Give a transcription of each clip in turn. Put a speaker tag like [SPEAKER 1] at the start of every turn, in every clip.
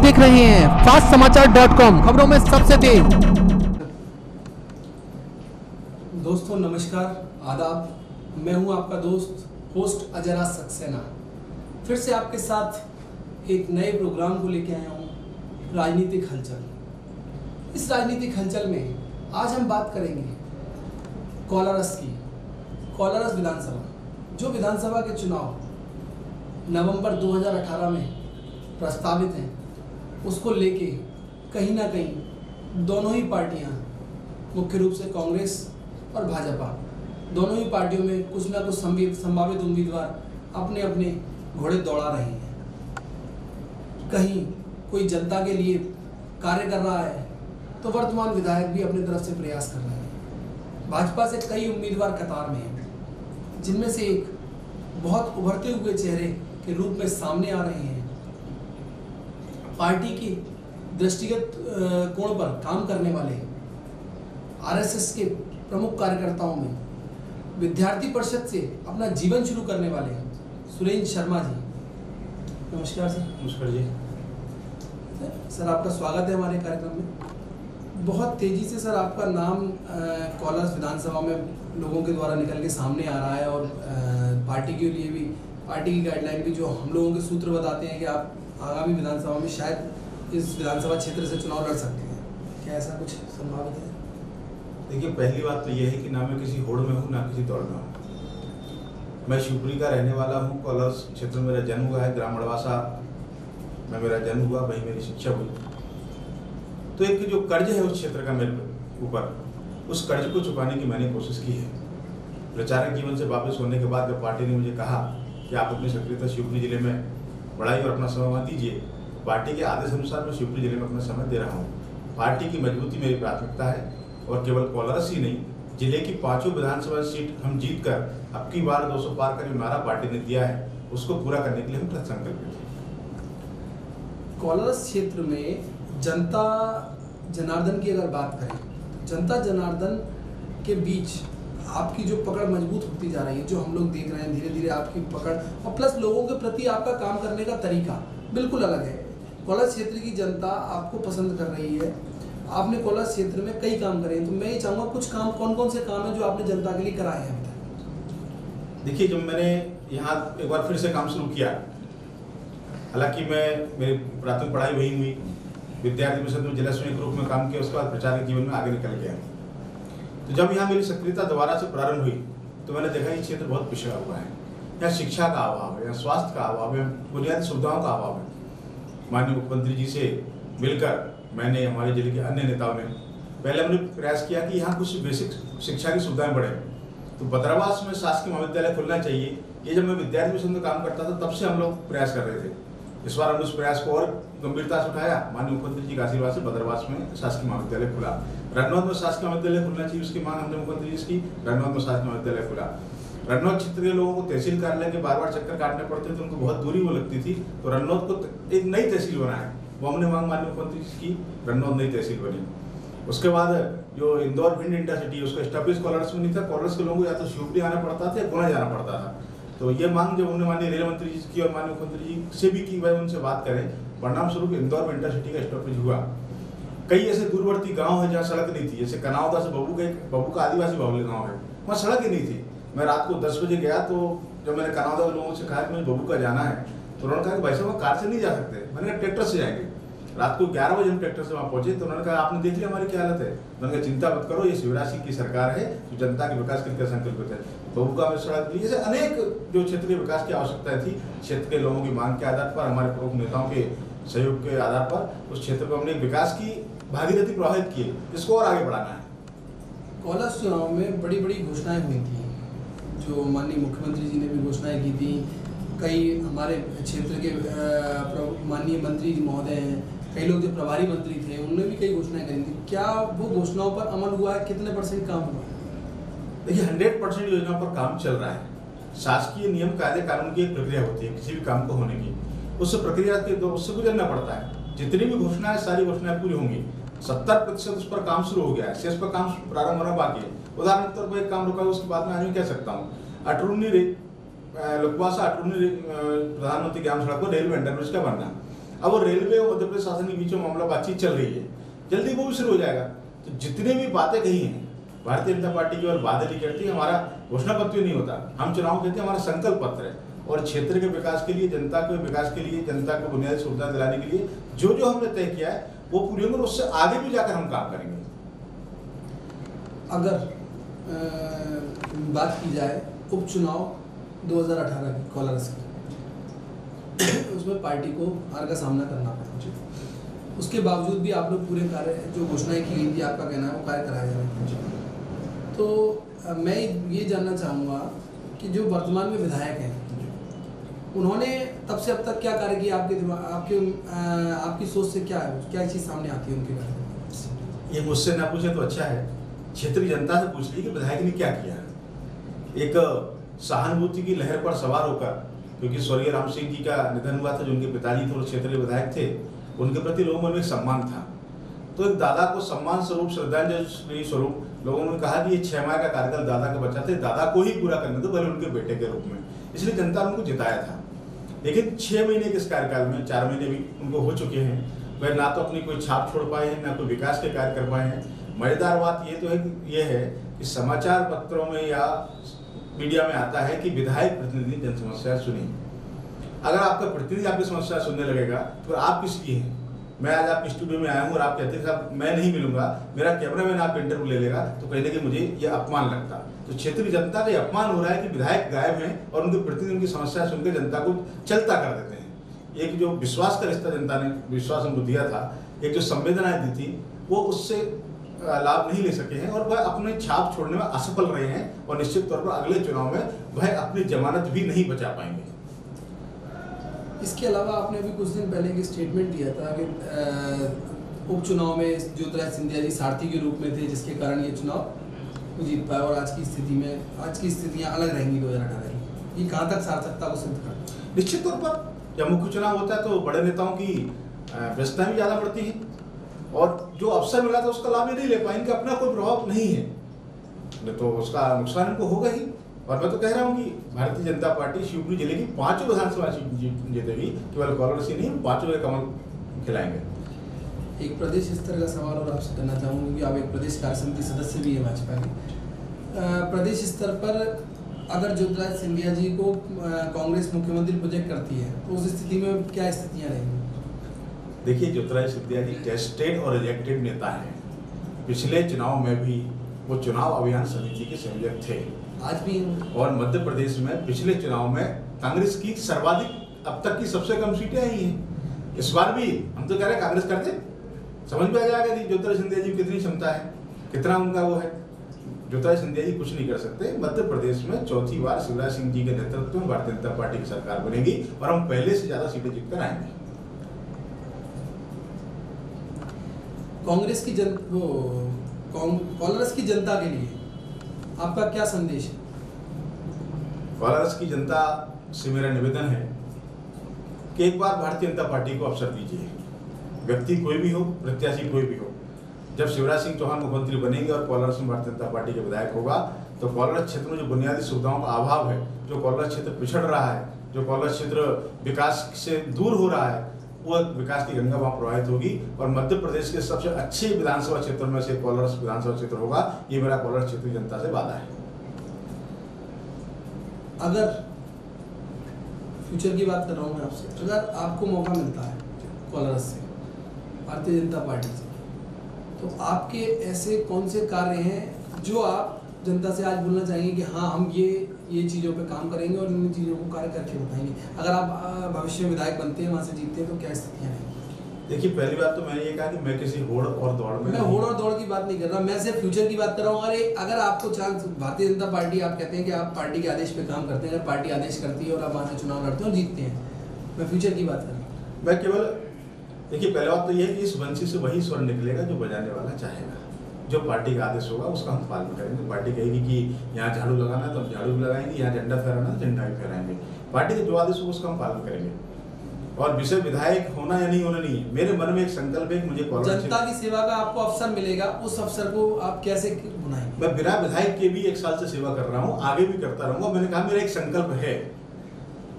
[SPEAKER 1] देख रहे हैं FastSamachar.com, खबरों में सबसे तेज।
[SPEAKER 2] दोस्तों नमस्कार, आदाब। मैं हूं आपका दोस्त होस्ट अजरा सक्सेना। फिर से आपके साथ एक नए प्रोग्राम को लेके आया हूं, राजनीतिक हलचल। इस राजनीतिक हलचल में आज हम बात करेंगे कोलारस की। कोलारस विधानसभा, जो विधानसभा के चुनाव नवंबर 2018 में प्रस्तावित हैं, उसको लेके कहीं ना कहीं दोनों ही पार्टियां, मुख्य रूप से कांग्रेस और भाजपा, दोनों ही पार्टियों में कुछ ना कुछ संभावित उम्मीदवार अपने अपने घोड़े दौड़ा रहे हैं। कहीं कोई जनता के लिए कार्य कर रहा है तो वर्तमान विधायक भी अपनी तरफ से प्रयास कर रहे हैं। भाजपा से कई उम्मीदवार कतार में हैं, जिनमें से एक बहुत उभरते हुए चेहरे के रूप में सामने आ रहे हैं। पार्टी की दृष्टिगत कोण पर काम करने वाले आरएसएस के प्रमुख कार्यकर्ताओं में विद्यार्थी परिषद से अपना जीवन शुरू करने वाले सुरेंद्र शर्मा जी। नमस्कार सर।
[SPEAKER 3] नमस्कार जी।
[SPEAKER 2] सर आपका स्वागत है हमारे कार्यक्रम में। बहुत तेजी से सर आपका नाम कोलारस विधानसभा में लोगों के द्वारा निकल के सामने आ रहा है और पार्टी के लिए भी, पार्टी की गाइडलाइन भी, जो हम लोगों के सूत्र बताते हैं कि आप आगामी विधानसभा में शायद इस विधानसभा क्षेत्र से चुनाव लड़ सकते हैं। क्या ऐसा कुछ संभावित है?
[SPEAKER 3] देखिए, पहली बात तो यह है कि ना मैं किसी होड़ में हूँ ना किसी दौड़ में हूँ। मैं शिवपुरी का रहने वाला हूँ। कोलारस क्षेत्र में मेरा जन्म हुआ है। ग्राम अड़वासा में मेरा जन्म हुआ, वहीं मेरी शिक्षा हुई। तो एक जो कर्ज है उस क्षेत्र का मेरे ऊपर, उस कर्ज को चुकाने की मैंने कोशिश की है। प्रचारक जीवन से वापस होने के बाद जब पार्टी ने मुझे कहा कि आप अपनी सक्रियता शिवपुरी जिले में बढ़ाई और अपना समय मत दीजिए, पार्टी के आदेश अनुसार मैं शिवपुरी जिले में अपना समय दे रहा हूँ। पार्टी की मजबूती मेरी प्राथमिकता है और केवल कोलारस ही नहीं, जिले की 5 विधानसभा सीट हम जीत कर अब की बार 200 पार का जो नारा पार्टी ने दिया है उसको पूरा करने के लिए हम कृतसंकल्पित हैं।
[SPEAKER 2] कोलारस क्षेत्र में जनता जनार्दन की अगर बात करें, जनता जनार्दन के बीच आपकी जो पकड़ मजबूत होती जा रही है, जो हम लोग देख रहे हैं धीरे धीरे आपकी पकड़, और प्लस लोगों के प्रति आपका काम करने का तरीका बिल्कुल अलग है। कोलारस क्षेत्र की जनता आपको पसंद कर रही है। आपने कोलारस क्षेत्र में कई काम करे हैं, तो मैं ये चाहूँगा कुछ काम, कौन कौन से काम है जो आपने जनता के लिए कराए हैं?
[SPEAKER 3] देखिए, जब मैंने यहाँ एक बार फिर से काम शुरू किया, हालांकि मेरी प्राथमिक पढ़ाई वहीं हुई, विद्यार्थी परिषद में जिला सैनिक रूप में काम किया, उसके बाद प्रचारक जीवन में आगे निकल गया। तो जब यहाँ मेरी सक्रियता दोबारा से प्रारंभ हुई तो मैंने देखा ये क्षेत्र बहुत पिछड़ा हुआ है। यहाँ शिक्षा का अभाव है, यहाँ स्वास्थ्य का अभाव है, बुनियादी सुविधाओं का अभाव है। माननीय मुख्यमंत्री जी से मिलकर मैंने, हमारे जिले के अन्य नेताओं ने, पहले हमने प्रयास किया कि यहाँ कुछ बेसिक शिक्षा की सुविधाएं बढ़े। तो बदरवास में शासकीय महाविद्यालय खुलना चाहिए, ये जब मैं विद्यार्थी परिषद में काम करता था तब से हम लोग प्रयास कर रहे थे। इस बार हमने उस प्रयास को और गंभीरता से उठाया। माननीय मुख्यमंत्री जी के आशीर्वाद से बदरवास में शासकीय महाविद्यालय खुला। रनौत में शासकीय महाविद्यालय खुलना चाहिए, उसकी मांग हमने मुख्यमंत्री जी की। रनौत में शासकीय महाविद्यालय खुला। रनौत क्षेत्र के लोगों को तहसील कार्यालय के बार चक्कर काटने पड़ते थे, उनको बहुत दूरी वो लगती थी, तो रनौत को एक नई तहसील बनाया, वो हमने मांग माननीय मुख्यमंत्री जी की। रनौत नई तहसील बनी। उसके बाद जो इंदौर भिंड इंटरसिटी है, उसका स्टॉपेज कोलारस में नहीं था। कोलारस के लोगों को या तो शिवपुरी आना पड़ता था या गुना जाना पड़ता था। तो ये मांग जब हमने माननीय रेल मंत्री जी की और माननीय मुख्यमंत्री जी से भी की, भाई उनसे बात करें, परिणाम स्वरूप इंदौर में इंटरसिटी का स्टॉपेज हुआ। कई ऐसे दूरवर्ती गांव है जहाँ सड़क नहीं थी, जैसे कनावदा से बबू का आदिवासी बाहुल्य गाँव है, वहाँ सड़क ही नहीं थी। मैं रात को 10 बजे गया, तो जब मैंने कनावदा के लोगों से कहा कि मुझे बबू का जाना है, तो उन्होंने कहा कि भाई साहब कार से नहीं जा सकते। मैंने कहा ट्रैक्टर से जाएंगे। रात को 11 बजे हम ट्रैक्टर से वहाँ पहुंचे, तो उन्होंने कहा आपने देख लिया हमारी क्या हालत है। मैंने कहा चिंता मत करो, ये शिवराज सिंह की सरकार है जो जनता के विकास के लिए संकल्पित है। बबू का सड़क दी, जैसे अनेक जो क्षेत्र के विकास की आवश्यकता थी, क्षेत्र के लोगों की मांग के आधार पर, हमारे प्रमुख नेताओं के सहयोग के आधार पर उस क्षेत्र को हमने विकास की भागीरथी प्रभावित की, इसको और आगे बढ़ाना है।
[SPEAKER 2] कोलारस चुनाव में बड़ी बड़ी घोषणाएं हुई थी, जो माननीय मुख्यमंत्री जी ने भी घोषणाएं की थी। कई हमारे क्षेत्र के माननीय मंत्री महोदय हैं, कई लोग जो प्रभारी मंत्री थे, उन्होंने भी कई घोषणाएं करी थी। क्या वो घोषणाओं पर अमल हुआ है? कितने % काम हुआ है?
[SPEAKER 3] देखिए, 100% योजनाओं पर काम चल रहा है। शासकीय नियम कायदे कानून की एक प्रक्रिया होती है किसी भी काम को होने की, उस प्रक्रिया के उससे गुजरना पड़ता है। जितनी भी घोषणाएं, सारी घोषणाएं पूरी होंगी। 70% उस पर काम शुरू हो गया है, शेष पर काम प्रारंभ होना बाकी है। उदाहरण के तौर पर एक काम रुका, उसके बाद में आगे कह सकता हूँ, अटरूनी लुकवासा अटरूनी प्रधानमंत्री ग्राम सड़क को रेलवे अंडरब्रिज का बनना। अब वो रेलवे और मध्य प्रदेश शासन के बीच में मामला बातचीत चल रही है, जल्दी वो भी शुरू हो जाएगा। तो जितने भी बातें कही हैं भारतीय जनता पार्टी की और वादे नहीं करती, हमारा घोषणा पत्र नहीं होता, हम चुनाव कहते हैं हमारा संकल्प पत्र है। और क्षेत्र के विकास के लिए, जनता के विकास के लिए, जनता को बुनियादी सुविधा दिलाने के लिए जो जो हमने तय किया है वो पूरे होंगे, उससे आगे भी जाकर हम काम करेंगे।
[SPEAKER 2] अगर बात की जाए उपचुनाव 2018 की कोलारस की, उसमें पार्टी को हार का सामना करना पड़ा, उसके बावजूद भी आप लोग पूरे कार्य जो घोषणाएं की गई थी, आपका कहना है वो कार्य कराया जा रहा है। तो मैं ये जानना चाहूँगा कि जो वर्तमान में विधायक हैं उन्होंने तब से अब तक क्या कार्य किया, आपके दिमाग आपकी सोच से क्या चीज़ सामने आती है उनके बारे में?
[SPEAKER 3] ये मुझसे ना पूछे तो अच्छा है, क्षेत्रीय जनता से पूछ लीजिए कि विधायक ने क्या किया। एक सहानुभूति की लहर पर सवार होकर, क्योंकि स्वर्गीय राम सिंह जी का निधन हुआ था, जो उनके पिताजी थे और क्षेत्रीय विधायक थे, उनके प्रति लोगों में एक सम्मान था। तो एक दादा को सम्मान स्वरूप, श्रद्धांजलि स्वरूप लोगों ने कहा कि ये 6 माह का कार्यकाल दादा का बच्चा थे, दादा को ही पूरा करने दो, भले उनके बेटे के रूप में। इसलिए जनता ने उनको जिताया था। लेकिन 6 महीने के इस कार्यकाल में 4 महीने भी उनको हो चुके हैं, वह ना तो अपनी कोई छाप छोड़ पाए हैं, ना कोई विकास के कार्य कर पाए हैं। मजेदार बात ये तो है कि समाचार पत्रों में या मीडिया में आता है कि विधायक प्रतिनिधि जन समस्या सुनी। अगर आपका प्रतिनिधि आपकी समस्या सुनने लगेगा तो आप किस लिए हैं? मैं आज आपके स्टूडियो में आया हूँ और आप कहते हैं साहब मैं नहीं मिलूंगा, मेरा कैमरामैन आप इंटरव्यू ले लेगा, तो कहने कि मुझे ये अपमान लगता। तो क्षेत्रीय जनता का ये अपमान हो रहा है कि विधायक गायब हैं और उनके प्रतिनिधि उनकी समस्या सुनकर जनता को चलता कर देते हैं। एक जो विश्वास का रिश्ता जनता ने विश्वास उनको दिया था, एक जो संवेदनाएं दी थी, वो उससे लाभ नहीं ले सके हैं और वह अपने छाप छोड़ने में असफल रहे हैं। और निश्चित तौर पर अगले चुनाव में वह अपनी जमानत भी नहीं बचा पाएंगे।
[SPEAKER 2] इसके अलावा आपने अभी कुछ दिन पहले एक स्टेटमेंट दिया था कि उपचुनाव में ज्योतिरादित्य सिंधिया जी सारथी के रूप में थे, जिसके कारण ये चुनाव जीत पाए और आज की स्थितियां अलग रहेंगी 2018 की। ये कहाँ तक सार्थकता को सिद्ध करता है?
[SPEAKER 3] निश्चित तौर पर जब मुख्य चुनाव होता है तो बड़े नेताओं की व्यस्तता भी ज़्यादा बढ़ती है और जो अवसर मिला था उसका लाभ ये नहीं ले पाए, इनका अपना कोई प्रभाव नहीं है, तो उसका नुकसान इनको होगा ही। और मैं तो कह रहा हूँ कि भारतीय जनता पार्टी शिवपुरी जिले की 5 विधानसभा सीट जीतेगी, केवल कांग्रेस ही नहीं, 5 के कमल खिलाएंगे।
[SPEAKER 2] एक प्रदेश स्तर का सवाल और आपसे करना चाहूँगा, क्योंकि आप एक प्रदेश कार्य समिति सदस्य भी है भाजपा के। प्रदेश स्तर पर अगर ज्योतिरादित्य सिंधिया जी को कांग्रेस मुख्यमंत्री प्रोजेक्ट करती है तो उस स्थिति में क्या स्थितियाँ रहेंगी?
[SPEAKER 3] देखिए, ज्योतिरादित्य सिंधिया जी टेस्टेड और रिजेक्टेड नेता हैं। पिछले चुनाव में भी वो चुनाव अभियान समिति के संयोजक थे,
[SPEAKER 2] आज भी। और
[SPEAKER 3] मध्य प्रदेश में पिछले चुनाव में कांग्रेस की सर्वाधिक अब तक की सबसे कम सीटें आई हैं। इस बार भी हम तो कह रहे हैं कांग्रेस कर दे, समझ में आ जाएगा कि ज्योतिरादित्य सिंधिया जी कितनी क्षमता है, कितना उनका वो है। ज्योतिरादित्य सिंधिया जी कुछ नहीं कर सकते। मध्य प्रदेश में 4थी बार शिवराज सिंह जी के नेतृत्व में भारतीय जनता पार्टी की सरकार बनेगी और हम पहले से ज्यादा सीटें जीतकर आएंगे।
[SPEAKER 2] कांग्रेस की कोलारस की जनता के लिए आपका क्या संदेश है?
[SPEAKER 3] कोलारस की जनता से मेरा निवेदन है कि एक बार भारतीय जनता पार्टी को अवसर दीजिए। व्यक्ति कोई भी हो, प्रत्याशी कोई भी हो, जब शिवराज सिंह चौहान मुख्यमंत्री बनेंगे और कोलारस में भारतीय जनता पार्टी के विधायक होगा तो कोलारस क्षेत्र में जो बुनियादी सुविधाओं का अभाव है, जो कोलारस क्षेत्र पिछड़ रहा है, जो कोलारस क्षेत्र विकास से दूर हो रहा है, वो विकास की गंगा वहां प्रवाहित होगी और मध्य प्रदेश के सबसे अच्छे विधानसभा क्षेत्रों में से कोलारस विधानसभा क्षेत्र होगा। ये मेरा कोलारस क्षेत्र की जनता से वादा है।
[SPEAKER 2] अगर फ्यूचर की बात कर रहा हूँ मैं आपसे, अगर आपको मौका मिलता है कोलारस से, भारतीय जनता पार्टी से, तो आपके ऐसे कौन से कार्य हैं जो आप जनता से आज बोलना चाहेंगे कि हाँ हम ये चीज़ों पे काम करेंगे और इन चीज़ों को कार्य करके बताएंगे? अगर आप भविष्य में विधायक बनते हैं, वहाँ से जीतते हैं, तो क्या स्थितियाँ रहेंगी?
[SPEAKER 3] देखिए, पहली बात तो मैंने ये कहा कि मैं किसी होड़ और दौड़ में,
[SPEAKER 2] मैं होड़ और दौड़ की बात नहीं कर रहा, मैं सिर्फ फ्यूचर की बात कर रहा हूँ। अगर आपको चांस, भारतीय जनता पार्टी, आप कहते हैं कि आप पार्टी के आदेश पे काम करते हैं, अगर पार्टी आदेश करती है और आप वहाँ से चुनाव लड़ते हैं और जीतते हैं, मैं फ्यूचर की बात कर रहा हूँ।
[SPEAKER 3] मैं केवल, देखिए पहले बात तो ये है कि इस वंशी से वही स्वर निकलेगा जो बजाने वाला चाहेगा। जो पार्टी का आदेश होगा उसका हम पालन करेंगे। पार्टी कहेगी कि यहाँ झाड़ू लगाना है तो हम झाड़ू भी लगाएंगे, यहाँ झंडा फहराना है तो झंडा भी फहराएंगे। पार्टी का जो आदेश होगा उसका हम पालन करेंगे। और विषय विधायक होना या नहीं होना नहीं है, मेरे मन में एक संकल्प है कि मुझे
[SPEAKER 2] जनता की सेवा का आपको अवसर मिलेगा, उस अवसर को आप कैसे बनाएंगे?
[SPEAKER 3] मैं बिना विधायक के भी 1 साल से सेवा कर रहा हूँ, आगे भी करता रहूंगा। मैंने कहा मेरा एक संकल्प है,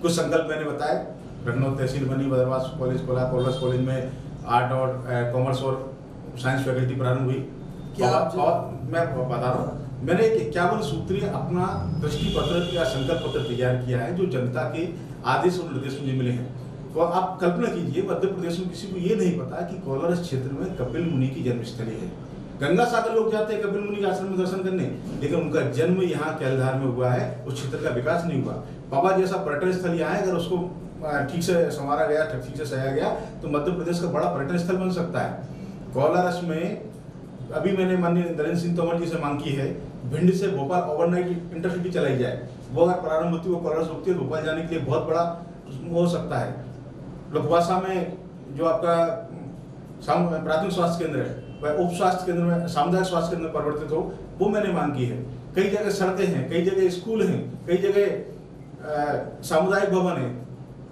[SPEAKER 3] कुछ संकल्प मैंने बताए। लखनऊ तहसील बनी, बदरवास कॉलेज खोला, कॉलेज में आर्ट और कॉमर्स और साइंस फैकल्टी प्रारंभ हुई।
[SPEAKER 2] क्या
[SPEAKER 3] और मैं बता रहा हूँ, मैंने एक 51 सूत्रीय अपना दृष्टि पत्र या संकल्प पत्र तैयार किया है जो जनता के आदेश और निर्देश मुझे मिले हैं। तो आप कल्पना कीजिए, मध्य प्रदेश में किसी को ये नहीं पता कि कोलारस क्षेत्र में कपिल मुनि की जन्मस्थली है। गंगा सागर लोग जाते हैं कपिल मुनि के आश्रम में दर्शन करने, लेकिन उनका जन्म यहाँ कैलधार में हुआ है, उस क्षेत्र का विकास नहीं हुआ। पावा जैसा पर्यटन स्थल यहाँ है, अगर उसको ठीक से संवारा गया, ठीक से सजाया गया तो मध्य प्रदेश का बड़ा पर्यटन स्थल बन सकता है। कोलारस में अभी मैंने माननीय नरेंद्र सिंह तोमर जी से मांग की है, भिंड से भोपाल ओवरनाइट इंटरसिटी चलाई जाए। वो अगर प्रारंभ होती है, वो कोलारस होती है, भोपाल जाने के लिए बहुत बड़ा हो सकता है। लखवासा में जो आपका प्राथमिक स्वास्थ्य केंद्र है, वह उप स्वास्थ्य केंद्र में, सामुदायिक स्वास्थ्य केंद्र में परिवर्तित हो, वो मैंने मांग की है। कई जगह सड़कें हैं, कई जगह स्कूल हैं, कई जगह सामुदायिक भवन है।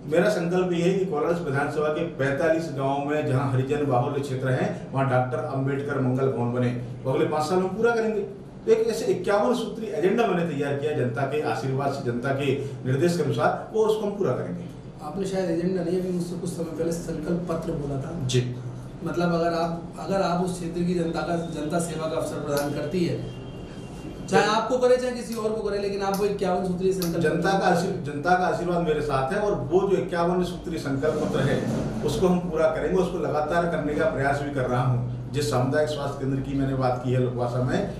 [SPEAKER 3] मेरा संकल्प ये है कि कोलारस विधानसभा के 45 गांवों में जहां हरिजन बाहुल्य क्षेत्र है, वहां डॉक्टर अंबेडकर मंगल भवन बने। वो अगले 5 साल में पूरा करेंगे। तो एक ऐसे 51 सूत्री एजेंडा मैंने तैयार किया, जनता के आशीर्वाद से, जनता के निर्देश के अनुसार, वो उसको हम पूरा करेंगे।
[SPEAKER 2] आपने शायद एजेंडा नहीं, अभी मुझसे कुछ समय पहले संकल्प पत्र बोला था
[SPEAKER 3] जी।
[SPEAKER 2] मतलब अगर आप उस क्षेत्र की जनता सेवा का अवसर प्रदान करती है, चाहे आपको करे चाहे किसी और को करे, लेकिन आप वो 51 सूत्रीय संकल्प,
[SPEAKER 3] जनता का आशीर्वाद मेरे साथ है, और वो जो 51 सूत्रीय संकल्प पत्र है उसको हम पूरा करेंगे। उसको लगातार करने का प्रयास भी कर रहा हूँ। जिस सामुदायिक स्वास्थ्य केंद्र की मैंने बात की है लखवासा में,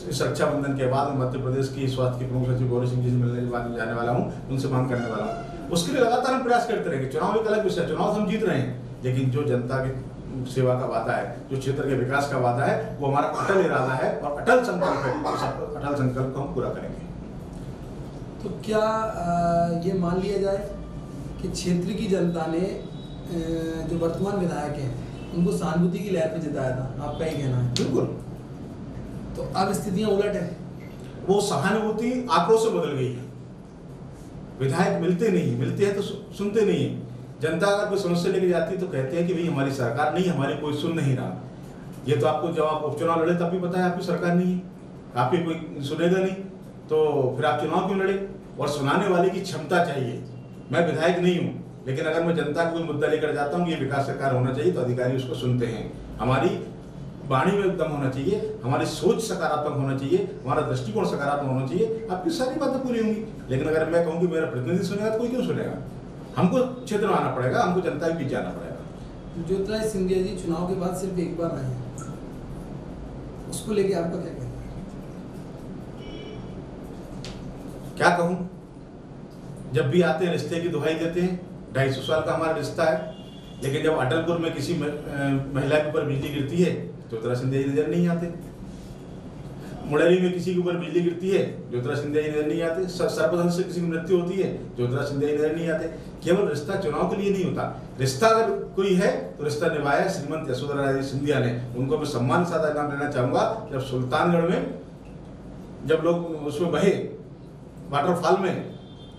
[SPEAKER 3] इस रक्षाबंधन के बाद मध्य प्रदेश की स्वास्थ्य के प्रमुख सचिव गौरी सिंह जी से मिलने जाने वाला हूँ, उनसे मांग करने वाला हूँ। उसके लिए लगातार हम प्रयास करते रहेंगे। चुनाव एक अलग विषय, चुनाव हम जीत रहे हैं, लेकिन जो जनता की सेवा का वादा है, जो क्षेत्र के विकास का वादा है, वो हमारा अटल इरादा है और अटल संकल्प है। अटल संकल्प को हम पूरा करेंगे।
[SPEAKER 2] तो क्या ये मान लिया जाए कि क्षेत्र की जनता ने जो वर्तमान विधायक हैं उनको सहानुभूति की लहर पे जिताया था, आपका ही कहना है?
[SPEAKER 3] बिल्कुल।
[SPEAKER 2] तो अब स्थितियां उलट है,
[SPEAKER 3] वो सहानुभूति आक्रोश से बदल गई है। विधायक मिलते नहीं, मिलते हैं तो सुनते नहीं है। जनता अगर कोई समस्या लेके जाती है तो कहते हैं कि भाई हमारी सरकार नहीं, हमारी कोई सुन नहीं रहा। ये तो आपको जब आप उपचुनाव लड़े तब भी पता है आपकी सरकार नहीं है, आपकी कोई सुनेगा नहीं, तो फिर आप चुनाव क्यों लड़े? और सुनाने वाले की क्षमता चाहिए। मैं विधायक नहीं हूँ, लेकिन अगर मैं जनता को कोई मुद्दा लेकर जाता हूँ, ये विकास का कार्य होना चाहिए, तो अधिकारी उसको सुनते हैं। हमारी वाणी में दम होना चाहिए, हमारी सोच सकारात्मक होना चाहिए, हमारा दृष्टिकोण सकारात्मक होना चाहिए, आपकी सारी बातें पूरी होंगी। लेकिन अगर मैं कहूँ कि मेरा प्रतिनिधि सुनेगा तो कोई क्यों सुनेगा? हमको क्षेत्र में आना पड़ेगा, हमको जनता के बीच जाना पड़ेगा।
[SPEAKER 2] ज्योतिराज सिंधिया जी चुनाव के बाद सिर्फ एक बार आए हैं, उसको लेके आपका क्या कहना है?
[SPEAKER 3] क्या कहूँ, जब भी आते हैं रिश्ते की दुहाई देते हैं। 250 साल का हमारा रिश्ता है, लेकिन जब अटलपुर में किसी महिला के ऊपर बिजली गिरती है, ज्योतिराज सिंधिया जी नजर नहीं आते। मुड़ेरी में किसी के ऊपर बिजली गिरती है, ज्योतिराज सिंधिया जी नजर नहीं आते। सर्पदंश से किसी की मृत्यु होती है, ज्योतिराज सिंधिया जी नजर नहीं आते। केवल रिश्ता चुनाव के लिए नहीं होता, रिश्ता अगर कोई है तो रिश्ता निभाया श्रीमंत यशोधरा राजे सिंधिया ने। उनको मैं सम्मान के साथ नाम लेना चाहूंगा। जब सुल्तानगढ़ में जब लोग उसमें बहे वाटरफॉल में,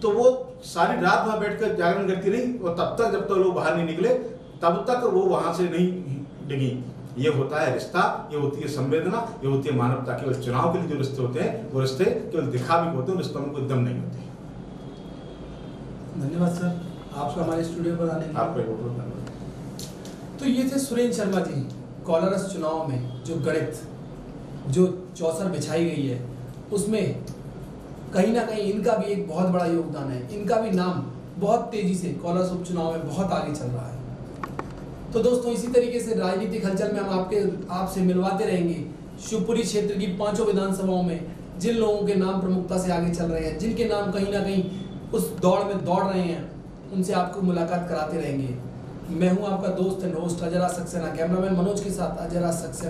[SPEAKER 3] तो वो सारी रात वहां बैठकर जागरण करती रही, और तब तक जब तक लोग बाहर नहीं निकले तब तक वो वहां से नहीं डिगी। ये होता है रिश्ता, ये होती है संवेदना, ये होती है मानवता। केवल चुनाव के लिए जो रिश्ते होते हैं वो रिश्ते केवल दिखावे होते हैं, रिश्तों में कोई दम नहीं होती।
[SPEAKER 2] धन्यवाद सर आपका हमारे स्टूडियो पर आने के लिए।
[SPEAKER 3] आपका बहुत धन्यवाद।
[SPEAKER 2] तो ये थे सुरेंद्र शर्मा जी। कोलारस चुनाव में जो गणित, जो चौसर बिछाई गई है, उसमें कहीं ना कहीं इनका भी एक बहुत बड़ा योगदान है। इनका भी नाम बहुत तेजी से कोलारस उपचुनाव में बहुत आगे चल रहा है। तो दोस्तों, इसी तरीके से राजनीतिक हलचल में हम आपसे मिलवाते रहेंगे। शिवपुरी क्षेत्र की 5 विधानसभाओं में जिन लोगों के नाम प्रमुखता से आगे चल रहे हैं, जिनके नाम कहीं ना कहीं उस दौड़ में दौड़ रहे हैं, उनसे आपको मुलाकात कराते रहेंगे। मैं हूं आपका दोस्त and host Azra Saxena, cameraman Manoj के साथ अजरा सक्सेना।